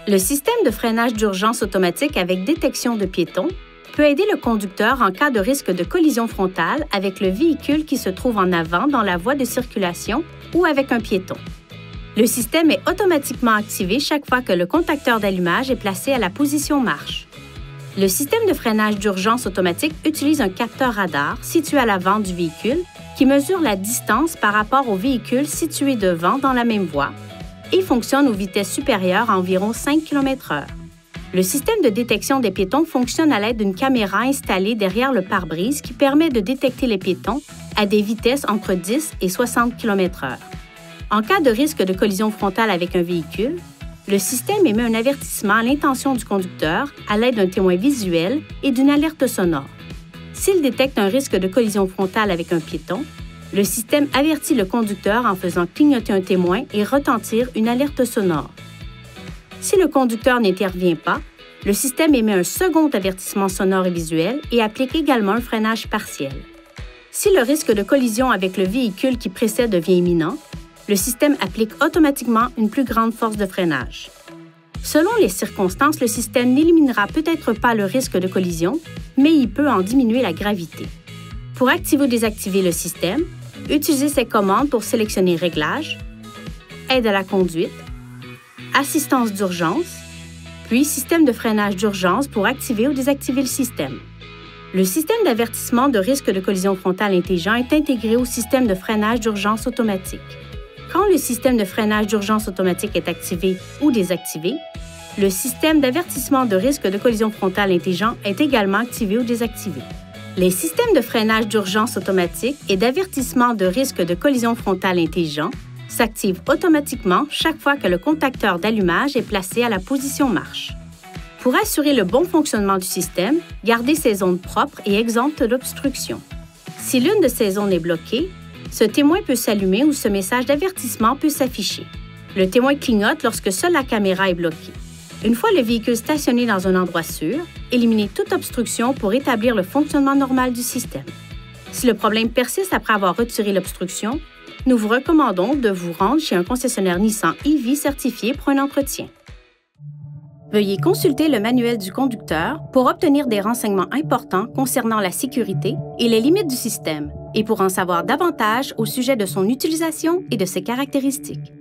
Le système de freinage d'urgence automatique avec détection de piétons peut aider le conducteur en cas de risque de collision frontale avec le véhicule qui se trouve en avant dans la voie de circulation ou avec un piéton. Le système est automatiquement activé chaque fois que le contacteur d'allumage est placé à la position marche. Le système de freinage d'urgence automatique utilise un capteur radar situé à l'avant du véhicule qui mesure la distance par rapport au véhicule situé devant dans la même voie et fonctionne aux vitesses supérieures à environ 5 km/h. Le système de détection des piétons fonctionne à l'aide d'une caméra installée derrière le pare-brise qui permet de détecter les piétons à des vitesses entre 10 et 60 km/h. En cas de risque de collision frontale avec un véhicule, le système émet un avertissement à l'intention du conducteur à l'aide d'un témoin visuel et d'une alerte sonore. S'il détecte un risque de collision frontale avec un piéton, le système avertit le conducteur en faisant clignoter un témoin et retentir une alerte sonore. Si le conducteur n'intervient pas, le système émet un second avertissement sonore et visuel et applique également un freinage partiel. Si le risque de collision avec le véhicule qui précède devient imminent, le système applique automatiquement une plus grande force de freinage. Selon les circonstances, le système n'éliminera peut-être pas le risque de collision, mais il peut en diminuer la gravité. Pour activer ou désactiver le système, utilisez ces commandes pour sélectionner Réglages, Aide à la conduite, Assistance d'urgence, puis Système de freinage d'urgence pour activer ou désactiver le système. Le système d'avertissement de risque de collision frontale intelligent est intégré au système de freinage d'urgence automatique. Quand le système de freinage d'urgence automatique est activé ou désactivé, le système d'avertissement de risque de collision frontale intelligent est également activé ou désactivé. Les systèmes de freinage d'urgence automatique et d'avertissement de risque de collision frontale intelligent s'activent automatiquement chaque fois que le contacteur d'allumage est placé à la position marche. Pour assurer le bon fonctionnement du système, gardez ces zones propres et exemptes d'obstruction. Si l'une de ces zones est bloquée, ce témoin peut s'allumer ou ce message d'avertissement peut s'afficher. Le témoin clignote lorsque seule la caméra est bloquée. Une fois le véhicule stationné dans un endroit sûr, éliminez toute obstruction pour établir le fonctionnement normal du système. Si le problème persiste après avoir retiré l'obstruction, nous vous recommandons de vous rendre chez un concessionnaire Nissan EV certifié pour un entretien. Veuillez consulter le manuel du conducteur pour obtenir des renseignements importants concernant la sécurité et les limites du système et pour en savoir davantage au sujet de son utilisation et de ses caractéristiques.